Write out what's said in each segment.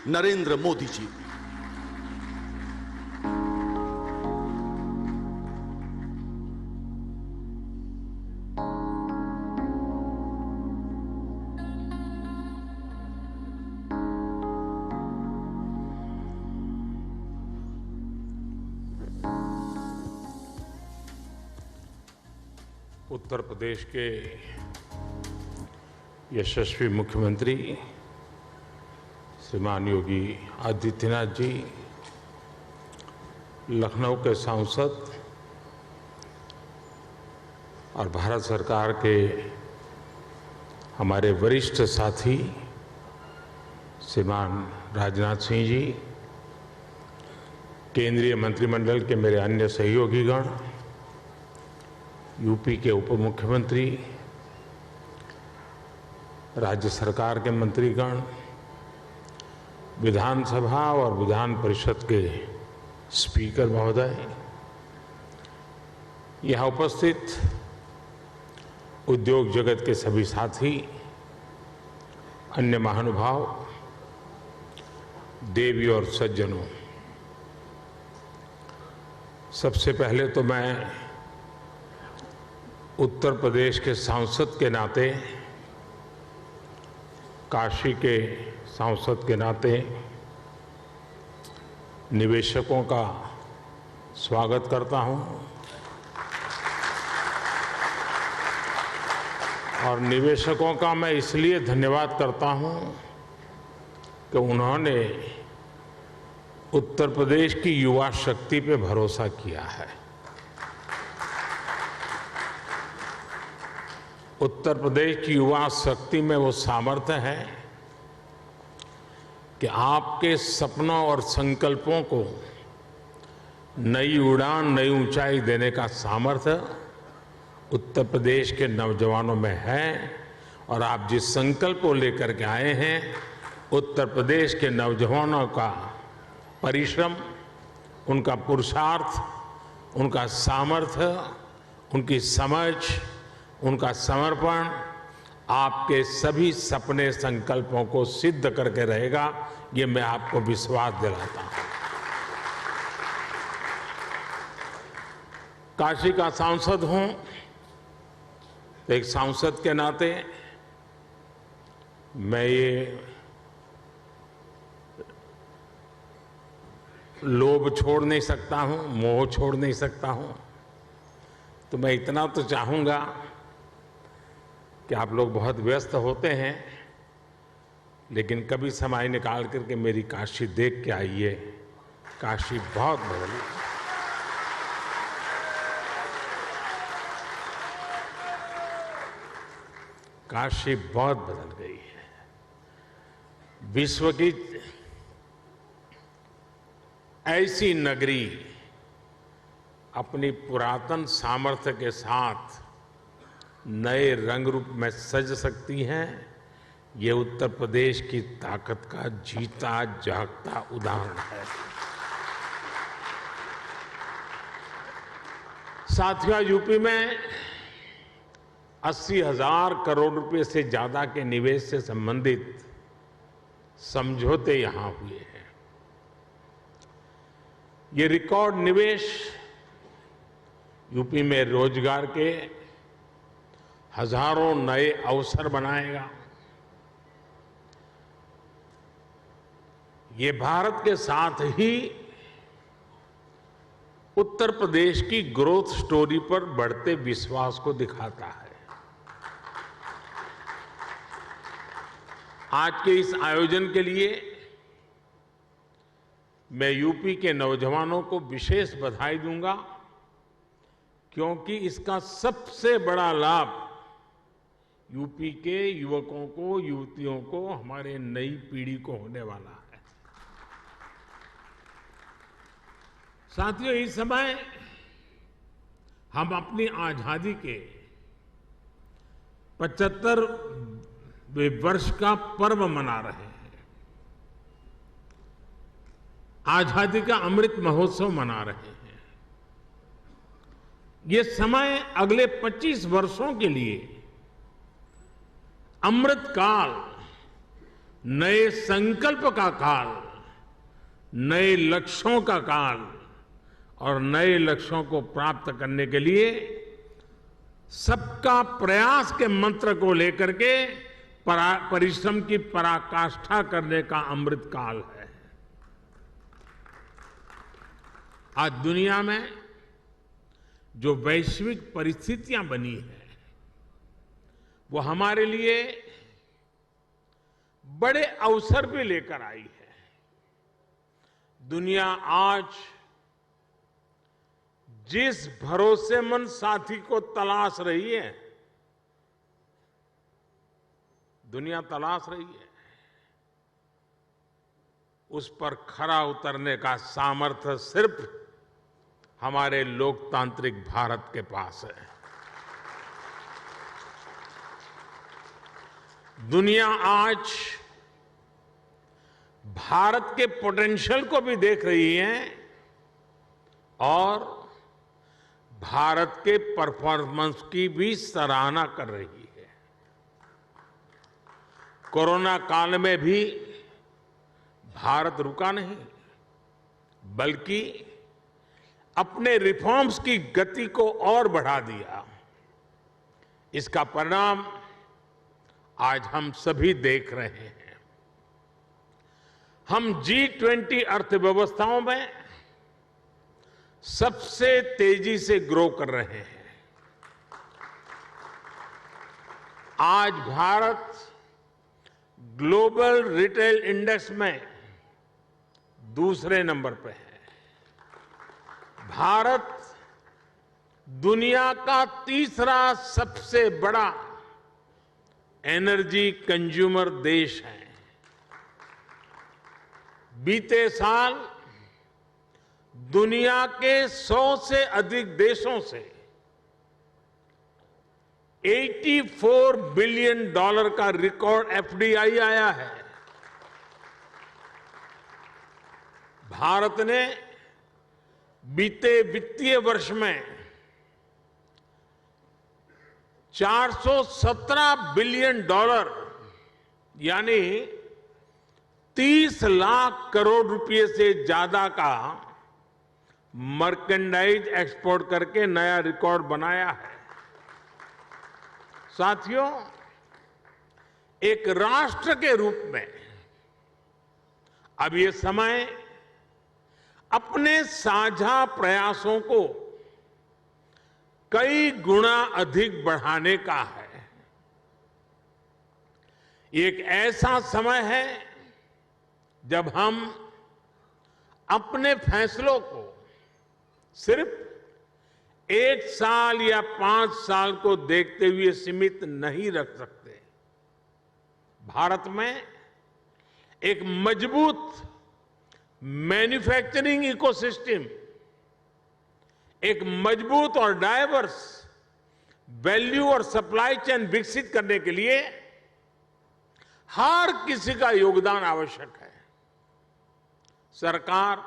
नरेंद्र मोदी जी। उत्तर प्रदेश के यशस्वी मुख्यमंत्री श्रीमान योगी आदित्यनाथ जी, लखनऊ के सांसद और भारत सरकार के हमारे वरिष्ठ साथी श्रीमान राजनाथ सिंह जी, केंद्रीय मंत्रिमंडल के मेरे अन्य सहयोगीगण, यूपी के उप मुख्यमंत्री, राज्य सरकार के मंत्रीगण, विधानसभा और विधान परिषद के स्पीकर महोदय, यहाँ उपस्थित उद्योग जगत के सभी साथी, अन्य महानुभाव, देवी और सज्जनों, सबसे पहले तो मैं उत्तर प्रदेश के सांसद के नाते, काशी के सांसद के नाते निवेशकों का स्वागत करता हूं और निवेशकों का मैं इसलिए धन्यवाद करता हूं कि उन्होंने उत्तर प्रदेश की युवा शक्ति पे भरोसा किया है। उत्तर प्रदेश की युवा शक्ति में वो सामर्थ्य है कि आपके सपनों और संकल्पों को नई उड़ान, नई ऊंचाई देने का सामर्थ्य उत्तर प्रदेश के नौजवानों में है। और आप जिस संकल्प को लेकर के आए हैं, उत्तर प्रदेश के नौजवानों का परिश्रम, उनका पुरुषार्थ, उनका सामर्थ्य, उनकी समझ, उनका समर्पण आपके सभी सपने संकल्पों को सिद्ध करके रहेगा, ये मैं आपको विश्वास दिलाता हूं। काशी का सांसद हूं तो एक सांसद के नाते मैं ये लोभ छोड़ नहीं सकता हूं, मोह छोड़ नहीं सकता हूं। तो मैं इतना तो चाहूंगा कि आप लोग बहुत व्यस्त होते हैं, लेकिन कभी समय निकाल करके मेरी काशी देख के आइए। काशी बहुत बदली, काशी बहुत बदल गई है। विश्व की ऐसी नगरी अपनी पुरातन सामर्थ्य के साथ नए रंग रूप में सज सकती हैं, ये उत्तर प्रदेश की ताकत का जीता जागता उदाहरण है। साथियों, यूपी में 80,000 करोड़ रुपए से ज्यादा के निवेश से संबंधित समझौते यहां हुए हैं। ये रिकॉर्ड निवेश यूपी में रोजगार के हजारों नए अवसर बनाएगा। ये भारत के साथ ही उत्तर प्रदेश की ग्रोथ स्टोरी पर बढ़ते विश्वास को दिखाता है। आज के इस आयोजन के लिए मैं यूपी के नौजवानों को विशेष बधाई दूंगा, क्योंकि इसका सबसे बड़ा लाभ यूपी के युवकों को, युवतियों को, हमारे नई पीढ़ी को होने वाला है। साथियों, इस समय हम अपनी आजादी के 75वें वर्ष का पर्व मना रहे हैं। आजादी का अमृत महोत्सव मना रहे हैं। ये समय अगले 25 वर्षों के लिए अमृत काल, नए संकल्प का काल, नए लक्ष्यों का काल और नए लक्ष्यों को प्राप्त करने के लिए सबका प्रयास के मंत्र को लेकर के परिश्रम की पराकाष्ठा करने का अमृत काल है। आज दुनिया में जो वैश्विक परिस्थितियां बनी हैं वो हमारे लिए बड़े अवसर भी लेकर आई है। दुनिया आज जिस भरोसेमंद साथी को तलाश रही है, दुनिया तलाश रही है, उस पर खरा उतरने का सामर्थ्य सिर्फ हमारे लोकतांत्रिक भारत के पास है। दुनिया आज भारत के पोटेंशियल को भी देख रही है और भारत के परफॉर्मेंस की भी सराहना कर रही है। कोरोना काल में भी भारत रुका नहीं, बल्कि अपने रिफॉर्म्स की गति को और बढ़ा दिया। इसका परिणाम आज हम सभी देख रहे हैं। हम G20 अर्थव्यवस्थाओं में सबसे तेजी से ग्रो कर रहे हैं। आज भारत ग्लोबल रिटेल इंडेक्स में दूसरे नंबर पर है। भारत दुनिया का तीसरा सबसे बड़ा एनर्जी कंज्यूमर देश है। बीते साल दुनिया के 100 से अधिक देशों से $84 बिलियन का रिकॉर्ड FDI आया है। भारत ने बीते वित्तीय वर्ष में $417 बिलियन यानी 30 लाख करोड़ रुपए से ज्यादा का मर्केंडाइज एक्सपोर्ट करके नया रिकॉर्ड बनाया है। साथियों, एक राष्ट्र के रूप में अब ये समय अपने साझा प्रयासों को कई गुना अधिक बढ़ाने का है। एक ऐसा समय है जब हम अपने फैसलों को सिर्फ 1 साल या 5 साल को देखते हुए सीमित नहीं रख सकते। भारत में एक मजबूत मैन्युफैक्चरिंग इकोसिस्टम, एक मजबूत और डाइवर्स वैल्यू और सप्लाई चेन विकसित करने के लिए हर किसी का योगदान आवश्यक है। सरकार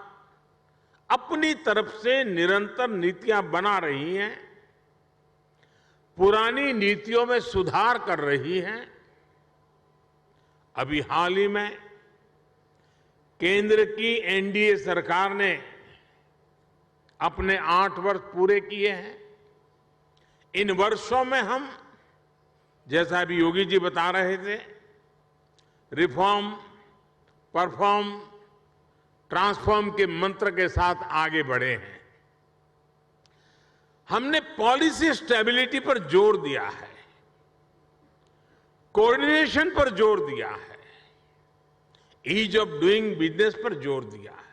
अपनी तरफ से निरंतर नीतियां बना रही हैं, पुरानी नीतियों में सुधार कर रही हैं। अभी हाल ही में केंद्र की NDA सरकार ने अपने 8 वर्ष पूरे किए हैं। इन वर्षों में हम, जैसा अभी योगी जी बता रहे थे, रिफॉर्म, परफॉर्म, ट्रांसफॉर्म के मंत्र के साथ आगे बढ़े हैं। हमने पॉलिसी स्टेबिलिटी पर जोर दिया है, कोऑर्डिनेशन पर जोर दिया है, ईज ऑफ डूइंग बिजनेस पर जोर दिया है।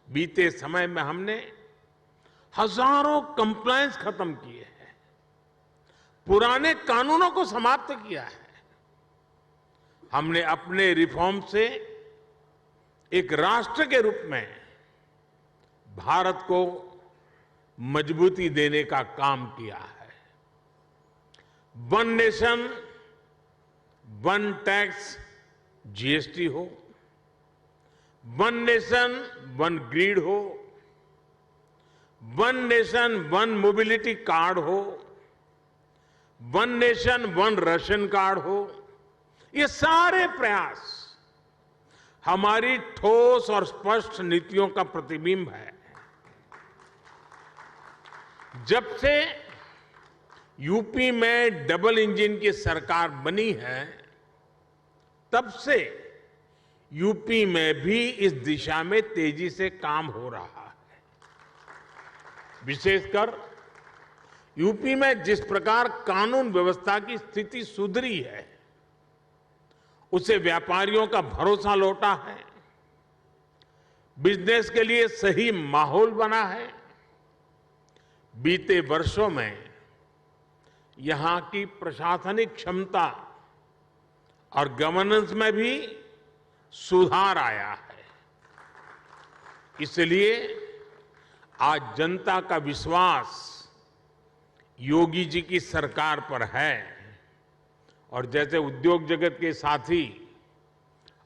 बीते समय में हमने हजारों कंप्लायंस खत्म किए हैं, पुराने कानूनों को समाप्त किया है। हमने अपने रिफॉर्म से एक राष्ट्र के रूप में भारत को मजबूती देने का काम किया है। One nation, one tax GST हो, वन नेशन वन ग्रिड हो, one nation one mobility card हो, one nation one ration card हो, ये सारे प्रयास हमारी ठोस और स्पष्ट नीतियों का प्रतिबिंब है। जब से यूपी में डबल इंजन की सरकार बनी है, तब से यूपी में भी इस दिशा में तेजी से काम हो रहा है। विशेषकर यूपी में जिस प्रकार कानून व्यवस्था की स्थिति सुधरी है, उससे व्यापारियों का भरोसा लौटा है, बिजनेस के लिए सही माहौल बना है। बीते वर्षों में यहां की प्रशासनिक क्षमता और गवर्नेंस में भी सुधार आया है। इसलिए आज जनता का विश्वास योगी जी की सरकार पर है और जैसे उद्योग जगत के साथी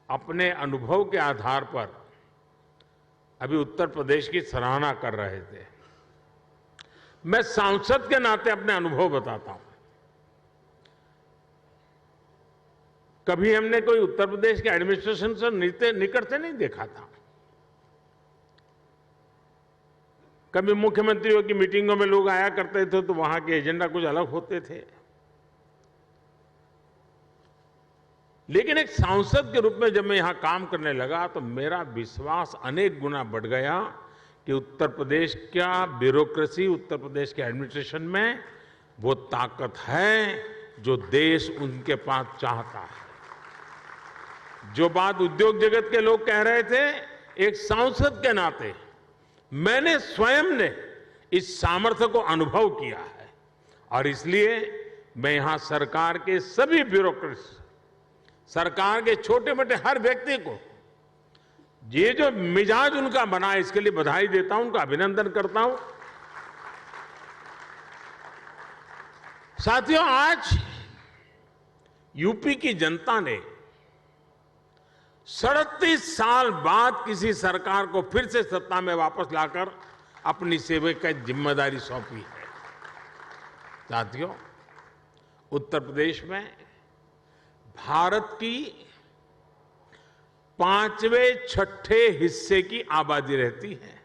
अपने अनुभव के आधार पर अभी उत्तर प्रदेश की सराहना कर रहे थे, मैं सांसद के नाते अपने अनुभव बताता हूं। कभी हमने कोई उत्तर प्रदेश के एडमिनिस्ट्रेशन से निकट से नहीं देखा था। कभी मुख्यमंत्रियों की मीटिंगों में लोग आया करते थे तो वहां के एजेंडा कुछ अलग होते थे, लेकिन एक सांसद के रूप में जब मैं यहां काम करने लगा तो मेरा विश्वास अनेक गुना बढ़ गया कि उत्तर प्रदेश का ब्यूरोक्रेसी, उत्तर प्रदेश के एडमिनिस्ट्रेशन में वो ताकत है जो देश उनके पास चाहता है। जो बात उद्योग जगत के लोग कह रहे थे, एक सांसद के नाते मैंने स्वयं ने इस सामर्थ्य को अनुभव किया है और इसलिए मैं यहां सरकार के सभी ब्यूरोक्रेट्स, सरकार के छोटे मोटे हर व्यक्ति को ये जो मिजाज उनका बना है, इसके लिए बधाई देता हूं, उनका अभिनंदन करता हूं। साथियों, आज यूपी की जनता ने 37 साल बाद किसी सरकार को फिर से सत्ता में वापस लाकर अपनी सेवा की जिम्मेदारी सौंपी है। साथियों, उत्तर प्रदेश में भारत की 5वें-6ठे हिस्से की आबादी रहती है,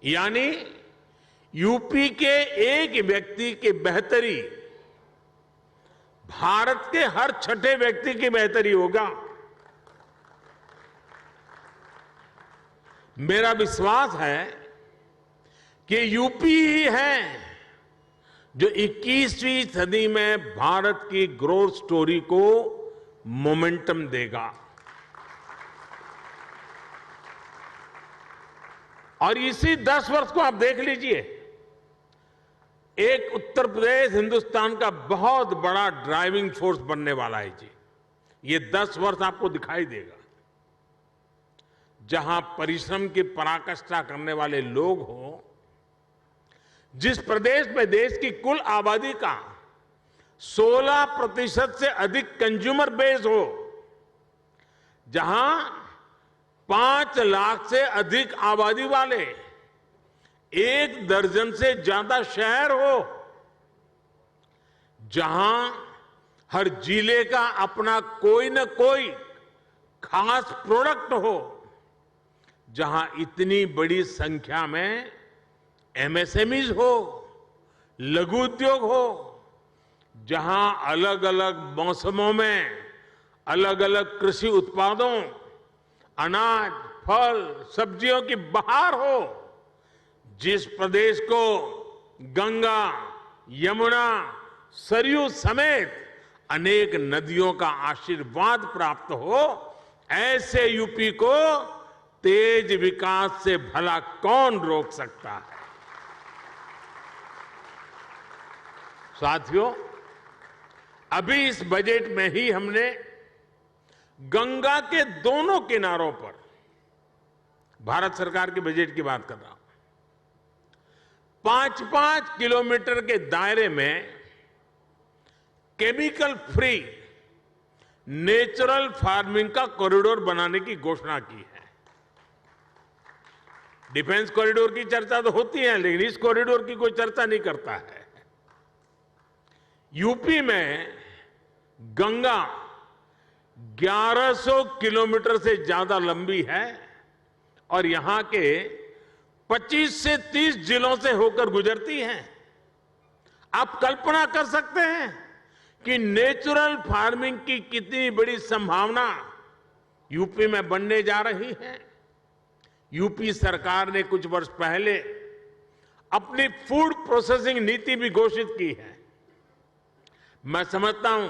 यानी यूपी के एक व्यक्ति की बेहतरी भारत के हर 6ठे व्यक्ति की बेहतरी होगा। मेरा विश्वास है कि यूपी ही है जो 21वीं सदी में भारत की ग्रोथ स्टोरी को मोमेंटम देगा। और इसी 10 वर्ष को आप देख लीजिए, एक उत्तर प्रदेश हिंदुस्तान का बहुत बड़ा ड्राइविंग फोर्स बनने वाला है जी। ये 10 वर्ष आपको दिखाई देगा, जहां परिश्रम की पराकाष्ठा करने वाले लोग हों, जिस प्रदेश में देश की कुल आबादी का 16% से अधिक कंज्यूमर बेस हो, जहां 5 लाख से अधिक आबादी वाले 1 दर्जन से ज्यादा शहर हो, जहां हर जिले का अपना कोई न कोई खास प्रोडक्ट हो, जहां इतनी बड़ी संख्या में एमएसएमईज हो, लघु उद्योग हो, जहां अलग अलग मौसमों में अलग अलग कृषि उत्पादों, अनाज, फल, सब्जियों की बहार हो, जिस प्रदेश को गंगा, यमुना, सरयू समेत अनेक नदियों का आशीर्वाद प्राप्त हो, ऐसे यूपी को तेज विकास से भला कौन रोक सकता है। साथियों, अभी इस बजट में ही हमने गंगा के दोनों किनारों पर, भारत सरकार के बजट की बात कर रहा हूं, 5-5 किलोमीटर के दायरे में केमिकल फ्री नेचुरल फार्मिंग का कॉरिडोर बनाने की घोषणा की है। डिफेंस कॉरिडोर की चर्चा तो होती है, लेकिन इस कॉरिडोर की कोई चर्चा नहीं करता है। यूपी में गंगा 1100 किलोमीटर से ज्यादा लंबी है और यहां के 25 से 30 जिलों से होकर गुजरती है। आप कल्पना कर सकते हैं कि नेचुरल फार्मिंग की कितनी बड़ी संभावना यूपी में बनने जा रही है। यूपी सरकार ने कुछ वर्ष पहले अपनी फूड प्रोसेसिंग नीति भी घोषित की है। मैं समझता हूं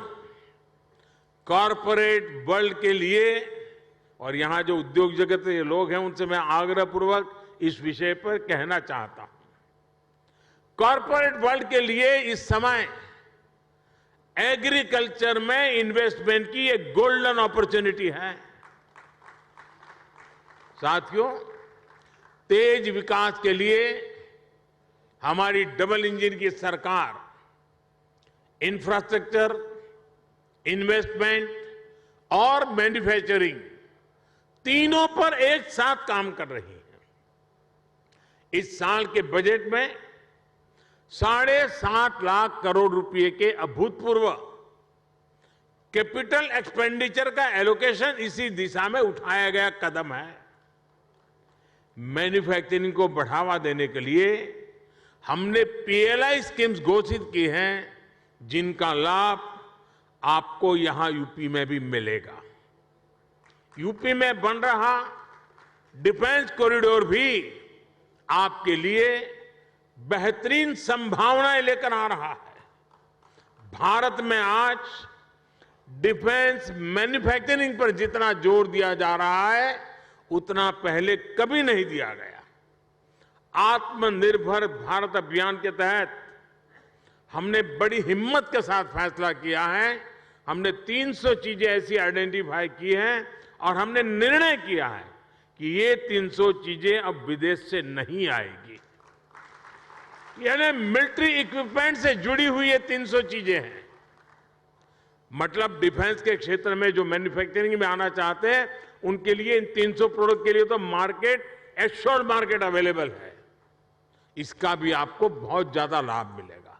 कॉरपोरेट वर्ल्ड के लिए, और यहां जो उद्योग जगत के लोग हैं उनसे मैं आग्रहपूर्वक इस विषय पर कहना चाहता हूं, कॉरपोरेट वर्ल्ड के लिए इस समय एग्रीकल्चर में इन्वेस्टमेंट की एक गोल्डन अपॉर्चुनिटी है। साथियों, तेज विकास के लिए हमारी डबल इंजन की सरकार इंफ्रास्ट्रक्चर, इन्वेस्टमेंट और मैन्युफैक्चरिंग तीनों पर एक साथ काम कर रही है। इस साल के बजट में 7.5 लाख करोड़ रुपए के अभूतपूर्व कैपिटल एक्सपेंडिचर का एलोकेशन इसी दिशा में उठाया गया कदम है। मैन्युफैक्चरिंग को बढ़ावा देने के लिए हमने पीएलआई स्कीम्स घोषित की हैं, जिनका लाभ आपको यहां यूपी में भी मिलेगा। यूपी में बन रहा डिफेंस कॉरिडोर भी आपके लिए बेहतरीन संभावनाएं लेकर आ रहा है। भारत में आज डिफेंस मैन्युफैक्चरिंग पर जितना जोर दिया जा रहा है उतना पहले कभी नहीं दिया गया। आत्मनिर्भर भारत अभियान के तहत हमने बड़ी हिम्मत के साथ फैसला किया है। हमने 300 चीजें ऐसी आइडेंटिफाई की हैं और हमने निर्णय किया है कि ये 300 चीजें अब विदेश से नहीं आएगी। यानी मिलिट्री इक्विपमेंट से जुड़ी हुई ये 300 चीजें हैं। मतलब डिफेंस के क्षेत्र में जो मैन्युफैक्चरिंग में आना चाहते हैं उनके लिए इन 300 प्रोडक्ट के लिए तो मार्केट, एश्योर्ड मार्केट अवेलेबल है। इसका भी आपको बहुत ज्यादा लाभ मिलेगा।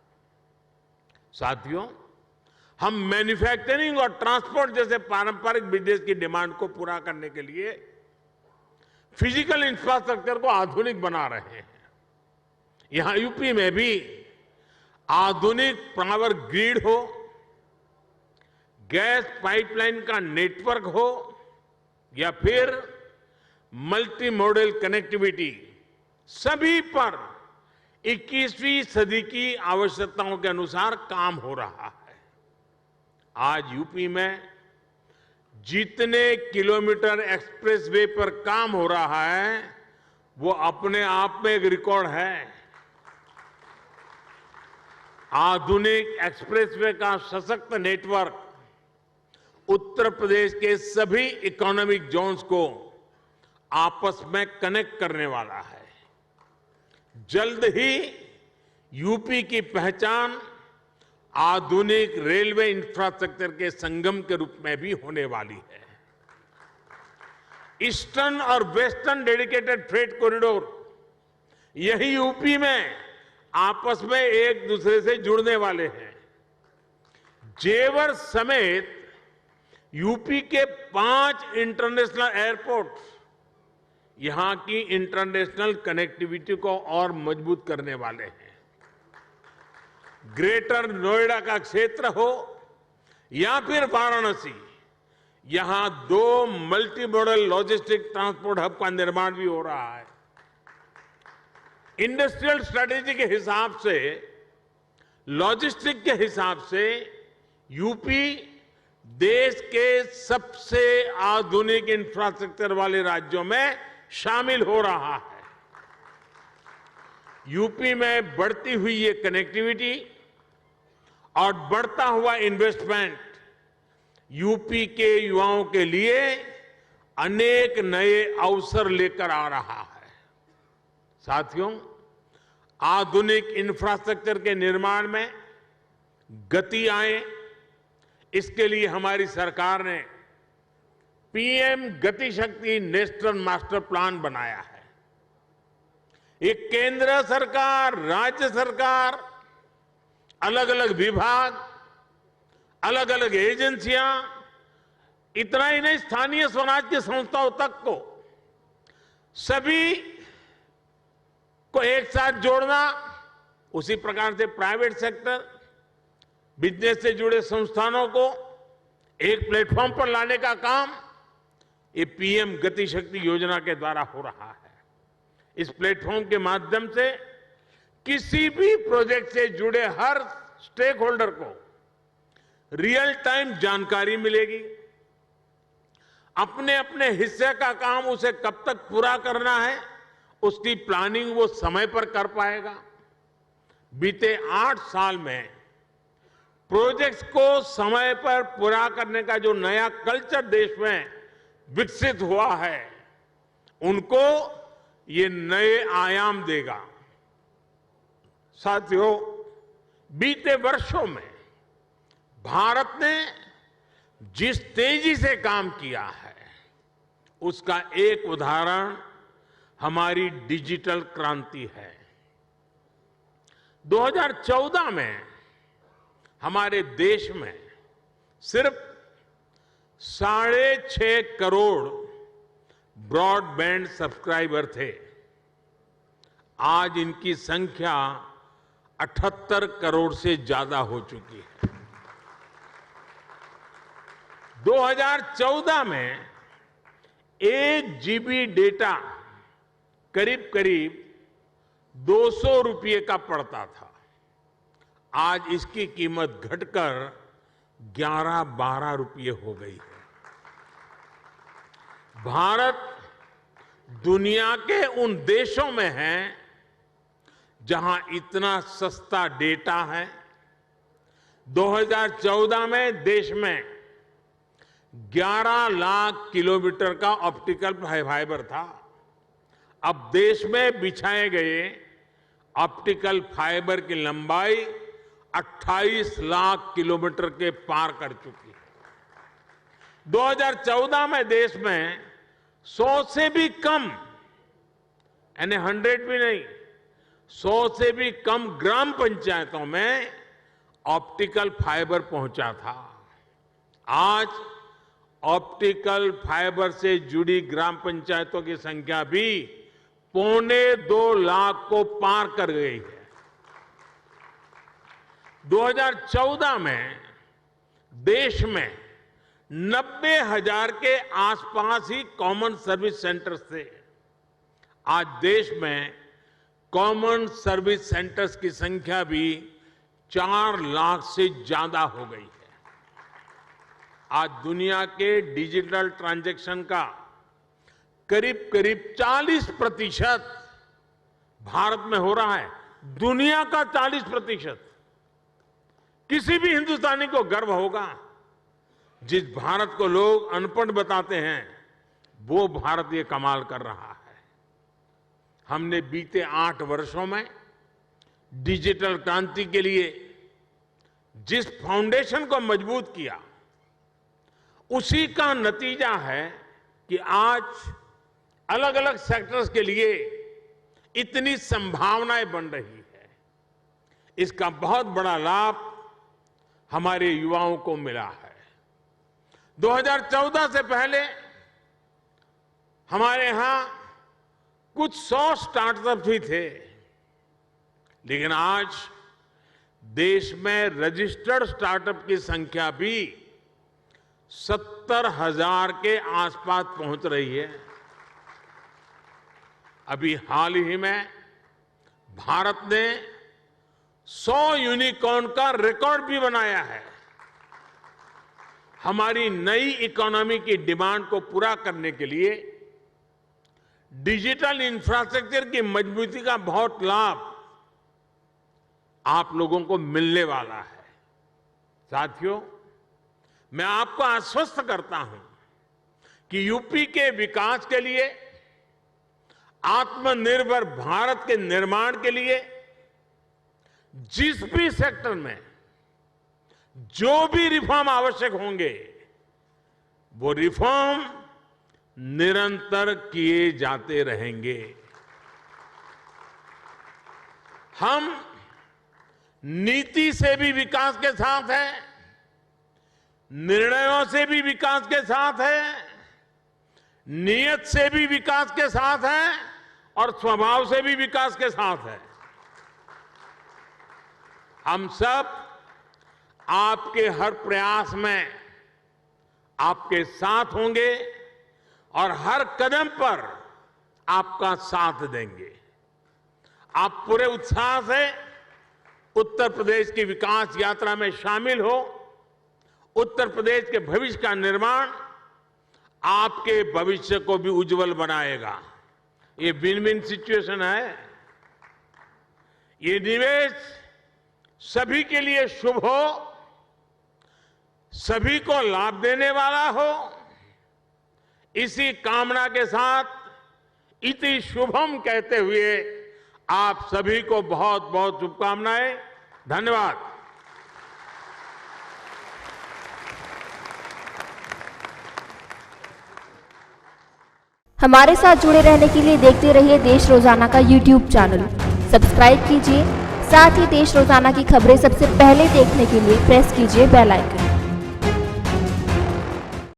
साथियों, हम मैन्युफैक्चरिंग और ट्रांसपोर्ट जैसे पारंपरिक बिजनेस की डिमांड को पूरा करने के लिए फिजिकल इंफ्रास्ट्रक्चर को आधुनिक बना रहे हैं। यहां यूपी में भी आधुनिक पावर ग्रिड हो, गैस पाइपलाइन का नेटवर्क हो या फिर मल्टी मॉडल कनेक्टिविटी, सभी पर 21वीं सदी की आवश्यकताओं के अनुसार काम हो रहा है। आज यूपी में जितने किलोमीटर एक्सप्रेसवे पर काम हो रहा है वो अपने आप में एक रिकॉर्ड है। आधुनिक एक्सप्रेसवे का सशक्त नेटवर्क उत्तर प्रदेश के सभी इकोनॉमिक जोन्स को आपस में कनेक्ट करने वाला है। जल्द ही यूपी की पहचान आधुनिक रेलवे इंफ्रास्ट्रक्चर के संगम के रूप में भी होने वाली है। ईस्टर्न और वेस्टर्न डेडिकेटेड फ्रेट कॉरिडोर यही यूपी में आपस में एक दूसरे से जुड़ने वाले हैं। जेवर समेत यूपी के 5 इंटरनेशनल एयरपोर्ट यहां की इंटरनेशनल कनेक्टिविटी को और मजबूत करने वाले हैं। ग्रेटर नोएडा का क्षेत्र हो या फिर वाराणसी, यहां 2 multi modal logistic transport hub का निर्माण भी हो रहा है। इंडस्ट्रियल स्ट्रेटेजी के हिसाब से, लॉजिस्टिक के हिसाब से यूपी देश के सबसे आधुनिक इंफ्रास्ट्रक्चर वाले राज्यों में शामिल हो रहा है। यूपी में बढ़ती हुई ये कनेक्टिविटी और बढ़ता हुआ इन्वेस्टमेंट यूपी के युवाओं के लिए अनेक नए अवसर लेकर आ रहा है। साथियों, आधुनिक इंफ्रास्ट्रक्चर के निर्माण में गति आए, इसके लिए हमारी सरकार ने पीएम गति शक्ति नेशनल मास्टर प्लान बनाया है। ये केंद्र सरकार, राज्य सरकार, अलग अलग विभाग, अलग अलग एजेंसियां इतना ही नहीं, स्थानीय स्वराज की संस्थाओं तक को सभी को एक साथ जोड़ना, उसी प्रकार से प्राइवेट सेक्टर, बिजनेस से जुड़े संस्थानों को एक प्लेटफॉर्म पर लाने का काम ये पीएम गति शक्ति योजना के द्वारा हो रहा है। इस प्लेटफॉर्म के माध्यम से किसी भी प्रोजेक्ट से जुड़े हर स्टेक होल्डर को रियल टाइम जानकारी मिलेगी। अपने अपने हिस्से का काम उसे कब तक पूरा करना है, उसकी प्लानिंग वो समय पर कर पाएगा। बीते 8 साल में प्रोजेक्ट्स को समय पर पूरा करने का जो नया कल्चर देश में विकसित हुआ है, उनको ये नए आयाम देगा। साथियों, बीते वर्षों में भारत ने जिस तेजी से काम किया है, उसका एक उदाहरण हमारी डिजिटल क्रांति है। 2014 में हमारे देश में सिर्फ 6.5 करोड़ ब्रॉडबैंड सब्सक्राइबर थे। आज इनकी संख्या 78 करोड़ से ज्यादा हो चुकी है। 2014 में 1 GB डेटा करीब करीब 200 रुपये का पड़ता था। आज इसकी कीमत घटकर 11-12 रुपये हो गई है। भारत दुनिया के उन देशों में है जहां इतना सस्ता डेटा है। 2014 में देश में 11 लाख किलोमीटर का ऑप्टिकल फाइबर था। अब देश में बिछाए गए ऑप्टिकल फाइबर की लंबाई 28 लाख किलोमीटर के पार कर चुकी है। 2014 में देश में 100 से भी कम, यानी 100 भी नहीं, 100 से भी कम ग्राम पंचायतों में ऑप्टिकल फाइबर पहुंचा था। आज ऑप्टिकल फाइबर से जुड़ी ग्राम पंचायतों की संख्या भी 1.25 लाख को पार कर गई है। 2014 में देश में 90,000 के आसपास ही कॉमन सर्विस सेंटर्स थे। आज देश में कॉमन सर्विस सेंटर्स की संख्या भी 4 लाख से ज्यादा हो गई है। आज दुनिया के डिजिटल ट्रांजैक्शन का करीब करीब 40% भारत में हो रहा है। दुनिया का 40%। किसी भी हिंदुस्तानी को गर्व होगा। जिस भारत को लोग अनपढ़ बताते हैं, वो भारत ये कमाल कर रहा है। हमने बीते 8 वर्षों में डिजिटल क्रांति के लिए जिस फाउंडेशन को मजबूत किया, उसी का नतीजा है कि आज अलग अलग सेक्टर्स के लिए इतनी संभावनाएं बन रही है। इसका बहुत बड़ा लाभ हमारे युवाओं को मिला है। 2014 से पहले हमारे यहां कुछ 100 स्टार्टअप ही थे, लेकिन आज देश में रजिस्टर्ड स्टार्टअप की संख्या भी 70,000 के आसपास पहुंच रही है। अभी हाल ही में भारत ने 100 यूनिकॉर्न का रिकॉर्ड भी बनाया है। हमारी नई इकोनॉमी की डिमांड को पूरा करने के लिए डिजिटल इंफ्रास्ट्रक्चर की मजबूती का बहुत लाभ आप लोगों को मिलने वाला है। साथियों, मैं आपको आश्वस्त करता हूं कि यूपी के विकास के लिए, आत्मनिर्भर भारत के निर्माण के लिए जिस भी सेक्टर में जो भी रिफॉर्म आवश्यक होंगे, वो रिफॉर्म निरंतर किए जाते रहेंगे। हम नीति से भी विकास के साथ हैं, निर्णयों से भी विकास के साथ है, नियत से भी विकास के साथ है और स्वभाव से भी विकास के साथ है। हम सब आपके हर प्रयास में आपके साथ होंगे और हर कदम पर आपका साथ देंगे। आप पूरे उत्साह से उत्तर प्रदेश की विकास यात्रा में शामिल हो। उत्तर प्रदेश के भविष्य का निर्माण आपके भविष्य को भी उज्जवल बनाएगा। ये विन विन सिचुएशन है। ये निवेश सभी के लिए शुभ हो, सभी को लाभ देने वाला हो। इसी कामना के साथ इति शुभम कहते हुए आप सभी को बहुत बहुत शुभकामनाएं। धन्यवाद। हमारे साथ जुड़े रहने के लिए देखते रहिए देश रोजाना का YouTube चैनल। सब्सक्राइब कीजिए, साथ ही देश रोजाना की खबरें सबसे पहले देखने के लिए प्रेस कीजिए बेल आइकन।